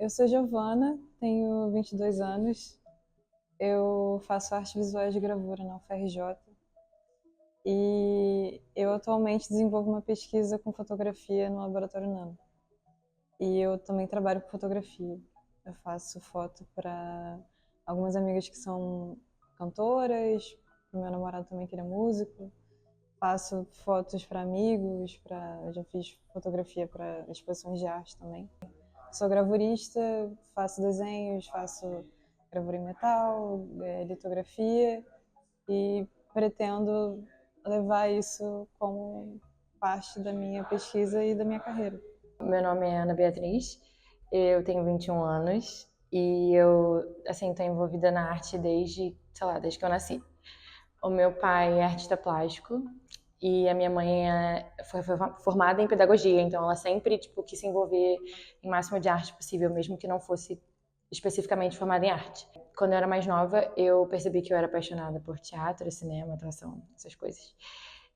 Eu sou Giovana, tenho 22 anos. Eu faço artes visuais de gravura na UFRJ e eu atualmente desenvolvo uma pesquisa com fotografia no Laboratório Nano. E eu também trabalho com fotografia. Eu faço foto para algumas amigas que são cantoras, pro meu namorado também que ele é músico. Faço fotos para amigos, eu já fiz fotografia para exposições de arte também. Sou gravurista, faço desenhos, faço gravura em metal, litografia e pretendo levar isso como parte da minha pesquisa e da minha carreira. Meu nome é Ana Beatriz, eu tenho 21 anos e eu, assim, tô envolvida na arte desde, sei lá, desde que eu nasci. O meu pai é artista plástico e a minha mãe foi formada em pedagogia, então ela sempre, tipo, quis se envolver em máximo de arte possível, mesmo que não fosse especificamente formada em arte. Quando eu era mais nova, eu percebi que eu era apaixonada por teatro, cinema, atuação, essas coisas.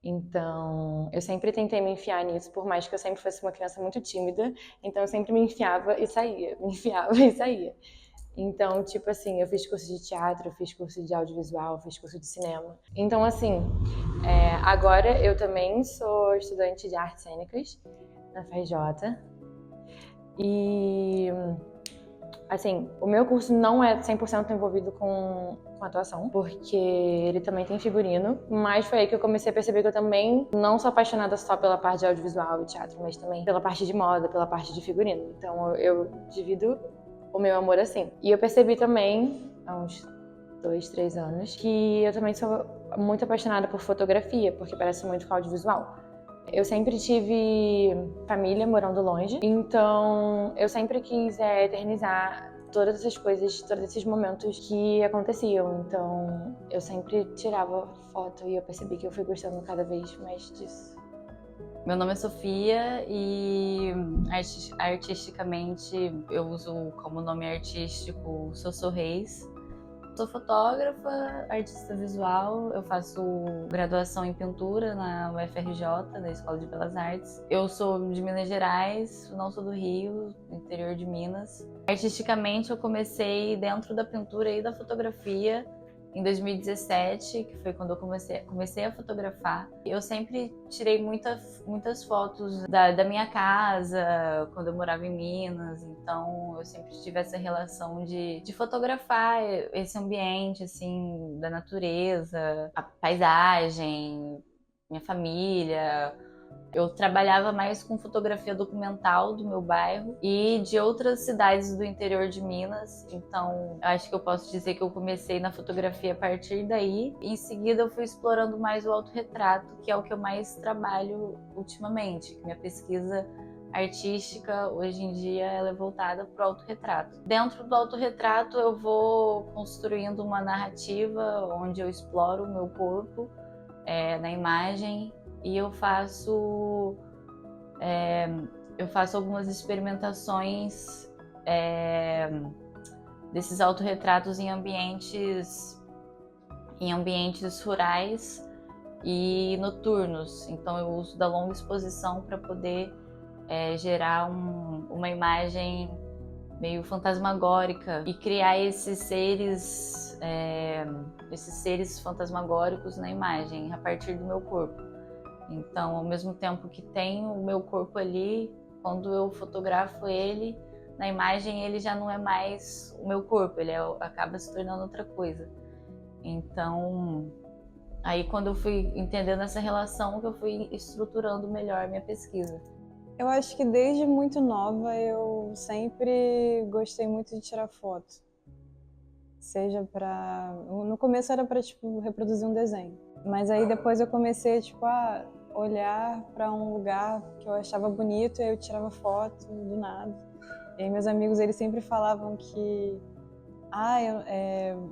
Então, eu sempre tentei me enfiar nisso, por mais que eu sempre fosse uma criança muito tímida. Então, eu sempre me enfiava e saía, me enfiava e saía. Então, tipo assim, eu fiz curso de teatro, eu fiz curso de audiovisual, eu fiz curso de cinema. Então, assim, agora eu também sou estudante de artes cênicas na FRJ. E assim, o meu curso não é 100% envolvido com atuação, porque ele também tem figurino, mas foi aí que eu comecei a perceber que eu também não sou apaixonada só pela parte de audiovisual e teatro, mas também pela parte de moda, pela parte de figurino. Então eu divido o meu amor assim. E eu percebi também, há uns 2, 3 anos, que eu também sou muito apaixonada por fotografia, porque parece muito com audiovisual. Eu sempre tive família morando longe, então eu sempre quis eternizar todas essas coisas, todos esses momentos que aconteciam. Então eu sempre tirava foto e eu percebi que eu fui gostando cada vez mais disso. Meu nome é Sofia e artisticamente eu uso como nome artístico Sossô Reis. Sou fotógrafa, artista visual, eu faço graduação em pintura na UFRJ, na Escola de Belas Artes. Eu sou de Minas Gerais, não sou do Rio, do interior de Minas. Artisticamente eu comecei dentro da pintura e da fotografia em 2017, que foi quando eu comecei a fotografar. Eu sempre tirei muitas fotos da minha casa, quando eu morava em Minas, então eu sempre tive essa relação de fotografar esse ambiente, assim, da natureza, a paisagem, minha família. Eu trabalhava mais com fotografia documental do meu bairro e de outras cidades do interior de Minas. Então, eu acho que eu posso dizer que eu comecei na fotografia a partir daí. Em seguida, eu fui explorando mais o autorretrato, que é o que eu mais trabalho ultimamente. Minha pesquisa artística, hoje em dia, ela é voltada para o autorretrato. Dentro do autorretrato, eu vou construindo uma narrativa onde eu exploro o meu corpo na imagem. E eu faço algumas experimentações desses autorretratos em ambientes rurais e noturnos. Então eu uso da longa exposição para poder gerar uma imagem meio fantasmagórica e criar esses seres fantasmagóricos na imagem a partir do meu corpo. Então, ao mesmo tempo que tem o meu corpo ali, quando eu fotografo ele, na imagem ele já não é mais o meu corpo, ele acaba se tornando outra coisa. Então, aí quando eu fui entendendo essa relação, que eu fui estruturando melhor a minha pesquisa. Eu acho que desde muito nova eu sempre gostei muito de tirar foto. Seja no começo era para tipo reproduzir um desenho, mas aí depois eu comecei tipo a olhar para um lugar que eu achava bonito e aí eu tirava foto do nada. E aí meus amigos eles sempre falavam que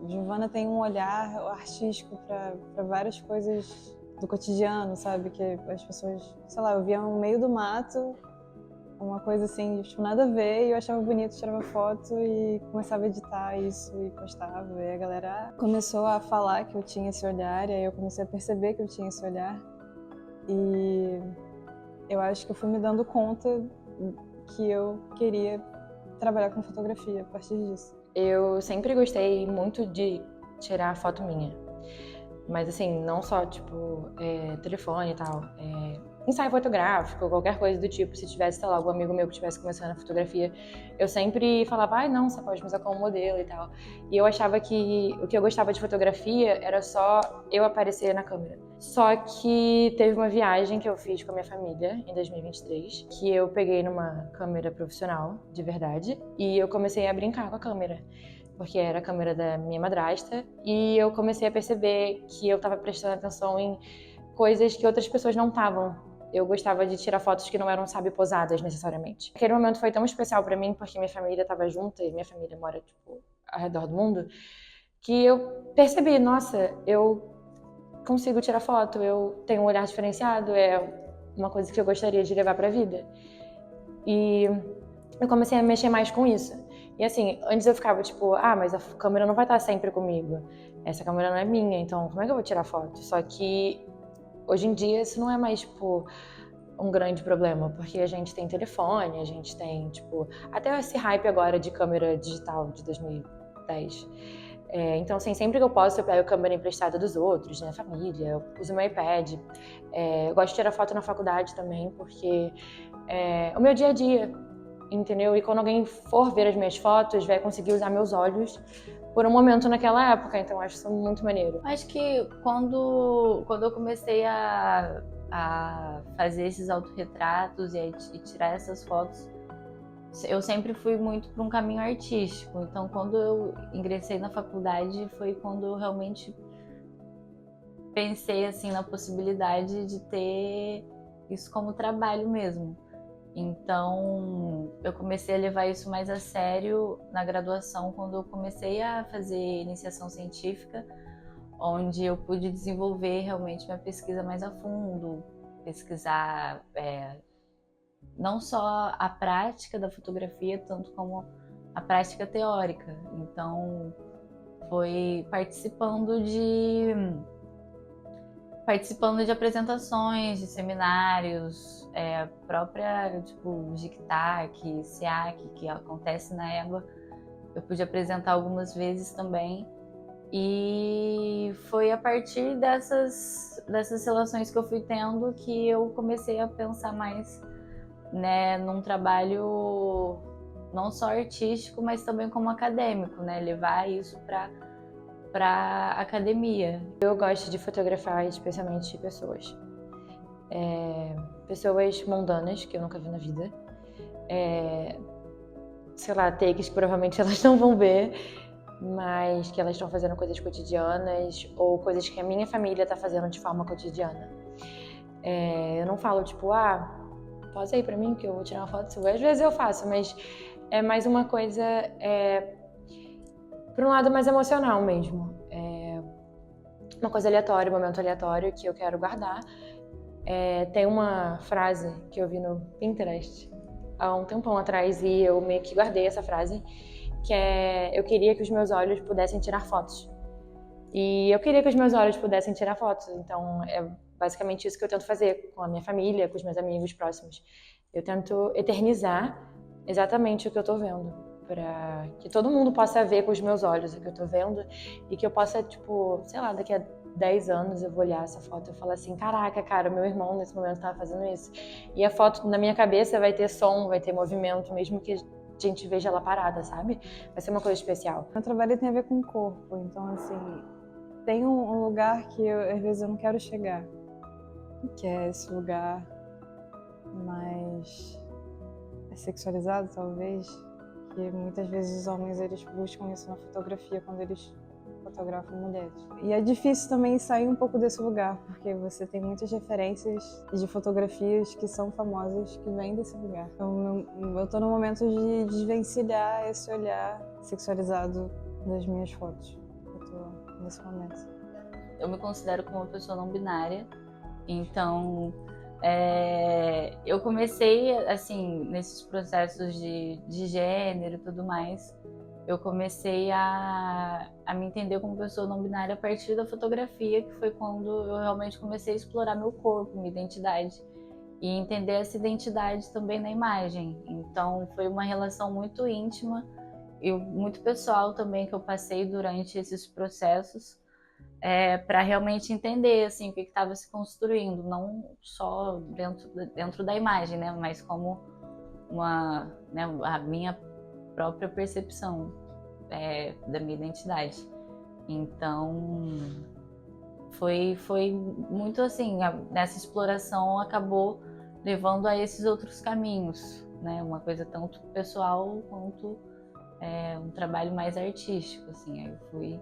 Giovana tem um olhar artístico para várias coisas do cotidiano, sabe? Que as pessoas, sei lá, eu via no meio do mato uma coisa assim, tipo, nada a ver, e eu achava bonito, tirava foto e começava a editar isso e postava. E a galera começou a falar que eu tinha esse olhar, e aí eu comecei a perceber que eu tinha esse olhar. E eu acho que eu fui me dando conta que eu queria trabalhar com fotografia a partir disso? Eu sempre gostei muito de tirar foto minha. Mas assim, não só, tipo, telefone e tal. Ensaio fotográfico, qualquer coisa do tipo. Se tivesse, sei lá, algum amigo meu que estivesse começando a fotografia, eu sempre falava, ai, não, você pode me usar como modelo e tal. E eu achava que o que eu gostava de fotografia era só eu aparecer na câmera. Só que teve uma viagem que eu fiz com a minha família em 2023, que eu peguei numa câmera profissional, de verdade, e eu comecei a brincar com a câmera, porque era a câmera da minha madrasta, e eu comecei a perceber que eu estava prestando atenção em coisas que outras pessoas não estavam. Eu gostava de tirar fotos que não eram, sabe, posadas necessariamente. Aquele momento foi tão especial pra mim, porque minha família estava junta, e minha família mora, tipo, ao redor do mundo, que eu percebi, nossa, eu consigo tirar foto, eu tenho um olhar diferenciado, é uma coisa que eu gostaria de levar pra vida. E eu comecei a mexer mais com isso. E assim, antes eu ficava tipo, mas a câmera não vai estar sempre comigo. Essa câmera não é minha, então como é que eu vou tirar foto? Só que hoje em dia isso não é mais, tipo, um grande problema, porque a gente tem telefone, a gente tem, tipo, até esse hype agora de câmera digital de 2010. Então, assim, sempre que eu posso, eu pego a câmera emprestada dos outros, né, família, eu uso meu iPad. Eu gosto de tirar foto na faculdade também, porque é o meu dia a dia, entendeu? E quando alguém for ver as minhas fotos, vai conseguir usar meus olhos por um momento naquela época, então eu acho isso muito maneiro. Acho que quando eu comecei a fazer esses autorretratos e tirar essas fotos, eu sempre fui muito para um caminho artístico. Então, quando eu ingressei na faculdade, foi quando eu realmente pensei assim na possibilidade de ter isso como trabalho mesmo. Então, eu comecei a levar isso mais a sério na graduação, quando eu comecei a fazer iniciação científica, onde eu pude desenvolver realmente minha pesquisa mais a fundo, pesquisar não só a prática da fotografia, tanto como a prática teórica. Então, foi participando de apresentações, de seminários, própria, tipo, GICTAC, SEAC, que acontece na EBA, eu pude apresentar algumas vezes também. E foi a partir dessas relações que eu fui tendo que eu comecei a pensar mais, né, num trabalho não só artístico, mas também como acadêmico, né, levar isso para academia. Eu gosto de fotografar especialmente pessoas. Pessoas mundanas, que eu nunca vi na vida. Sei lá, takes que provavelmente elas não vão ver, mas que elas estão fazendo coisas cotidianas ou coisas que a minha família está fazendo de forma cotidiana. Eu não falo, tipo, posa aí pra mim que eu vou tirar uma foto sua. Às vezes eu faço, mas é mais uma coisa por um lado mais emocional mesmo. Uma coisa aleatória, um momento aleatório que eu quero guardar. Tem uma frase que eu vi no Pinterest há um tempão atrás e eu meio que guardei essa frase, que eu queria que os meus olhos pudessem tirar fotos. E eu queria que os meus olhos pudessem tirar fotos, então é basicamente isso que eu tento fazer com a minha família, com os meus amigos próximos. Eu tento eternizar exatamente o que eu tô vendo, para que todo mundo possa ver com os meus olhos o que eu tô vendo e que eu possa, tipo, sei lá, daqui a 10 anos eu vou olhar essa foto e falar assim, caraca, cara, meu irmão nesse momento tava fazendo isso. E a foto na minha cabeça vai ter som, vai ter movimento, mesmo que a gente veja ela parada, sabe? Vai ser uma coisa especial. Meu trabalho tem a ver com o corpo, então assim, tem um lugar que às vezes eu não quero chegar, que é esse lugar mais sexualizado, talvez, que muitas vezes os homens eles buscam isso na fotografia quando eles fotografam mulheres. E é difícil também sair um pouco desse lugar, porque você tem muitas referências de fotografias que são famosas que vêm desse lugar. Então eu tô no momento de desvencilhar esse olhar sexualizado das minhas fotos. Eu tô nesse momento. Eu me considero como uma pessoa não binária, então eu comecei, assim, nesses processos de gênero e tudo mais, eu comecei a me entender como pessoa não binária a partir da fotografia, que foi quando eu realmente comecei a explorar meu corpo, minha identidade. e entender essa identidade também na imagem. Então foi uma relação muito íntima e muito pessoal também que eu passei durante esses processos, para realmente entender assim o que estava se construindo, não só dentro da imagem, né, mas como né, a minha própria percepção da minha identidade. Então foi muito assim, nessa exploração acabou levando a esses outros caminhos, né, uma coisa tanto pessoal quanto um trabalho mais artístico, assim. Aí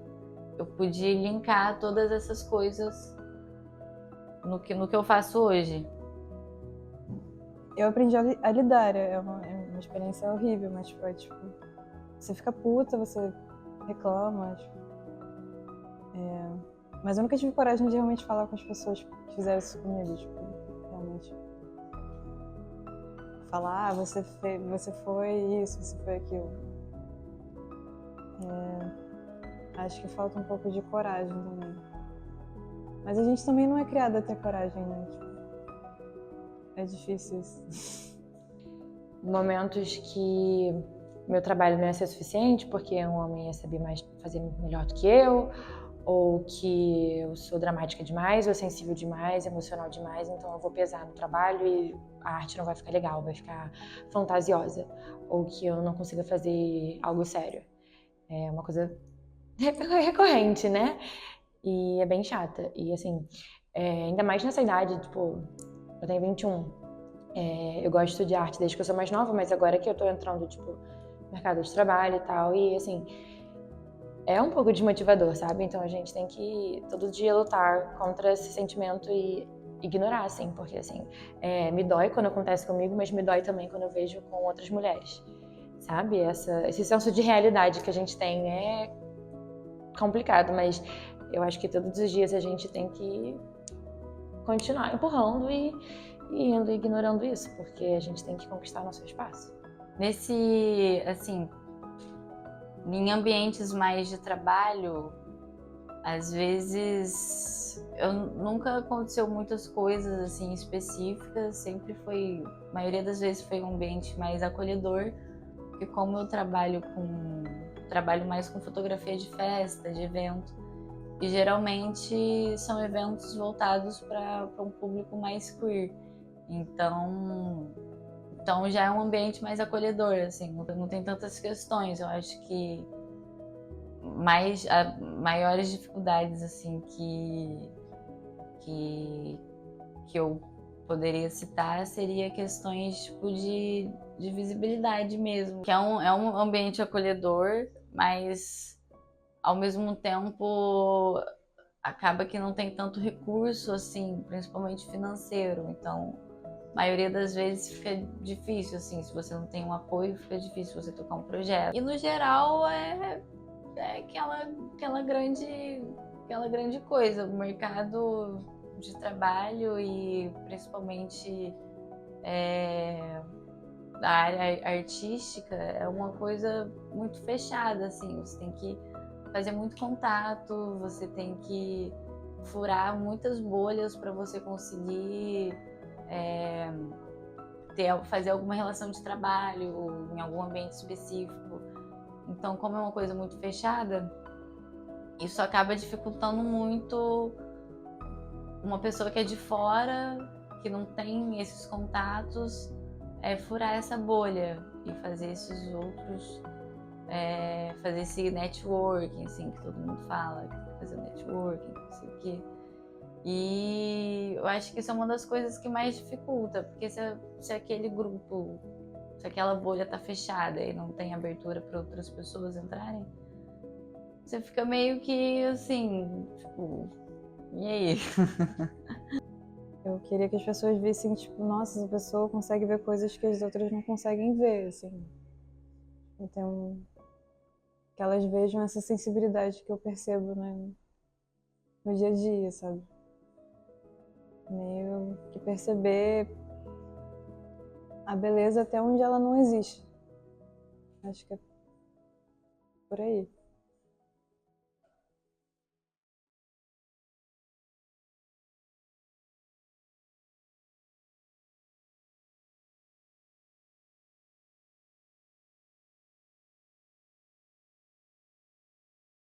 eu pude linkar todas essas coisas no que eu faço hoje. Eu aprendi a lidar, é uma experiência horrível, mas foi tipo, você fica puta, você reclama, tipo, mas eu nunca tive coragem de realmente falar com as pessoas que fizeram isso comigo, tipo, realmente falar, você foi isso, você foi aquilo. Acho que falta um pouco de coragem também. Mas a gente também não é criada a ter coragem, né? Tipo, é difícil isso. Momentos que meu trabalho não ia ser suficiente porque um homem ia saber fazer melhor do que eu, ou que eu sou dramática demais, ou sensível demais, emocional demais, então eu vou pesar no trabalho e a arte não vai ficar legal, vai ficar fantasiosa, ou que eu não consiga fazer algo sério. É uma coisa recorrente, né? E é bem chata. E assim, ainda mais nessa idade, tipo, eu tenho 21. Eu gosto de arte desde que eu sou mais nova, mas agora que eu tô entrando, tipo, no mercado de trabalho e tal, e assim, é um pouco desmotivador, sabe? Então a gente tem que todo dia lutar contra esse sentimento e ignorar, assim, porque assim, me dói quando acontece comigo, mas me dói também quando eu vejo com outras mulheres, sabe? Esse senso de realidade que a gente tem é complicado, mas eu acho que todos os dias a gente tem que continuar empurrando e indo ignorando isso, porque a gente tem que conquistar nosso espaço. Assim, em ambientes mais de trabalho, às vezes nunca aconteceu muitas coisas assim específicas, sempre foi, a maioria das vezes foi um ambiente mais acolhedor, porque como eu trabalho mais com fotografia de festa, de evento, e geralmente são eventos voltados para um público mais queer. Então já é um ambiente mais acolhedor, assim, não tem tantas questões. Eu acho que maiores dificuldades assim que eu poderia citar seria questões tipo de visibilidade mesmo, que é um ambiente acolhedor, mas ao mesmo tempo acaba que não tem tanto recurso assim, principalmente financeiro. Então a maioria das vezes fica difícil, assim, se você não tem um apoio, fica difícil você tocar um projeto. E no geral é aquela grande coisa, o mercado de trabalho e principalmente da área artística é uma coisa muito fechada, assim, você tem que fazer muito contato, você tem que furar muitas bolhas para você conseguir fazer alguma relação de trabalho em algum ambiente específico. Então, como é uma coisa muito fechada, isso acaba dificultando muito uma pessoa que é de fora, que não tem esses contatos, furar essa bolha e fazer esses outros, fazer esse networking, assim, que todo mundo fala, que tem que fazer networking, não sei o quê. E eu acho que isso é uma das coisas que mais dificulta, porque se aquele grupo, se aquela bolha tá fechada e não tem abertura para outras pessoas entrarem, você fica meio que assim, tipo, e aí? Eu queria que as pessoas vissem, tipo, nossa, essa pessoa consegue ver coisas que as outras não conseguem ver, assim. Então, que elas vejam essa sensibilidade que eu percebo, né, no dia a dia, sabe? Meio que perceber a beleza até onde ela não existe. Acho que é por aí.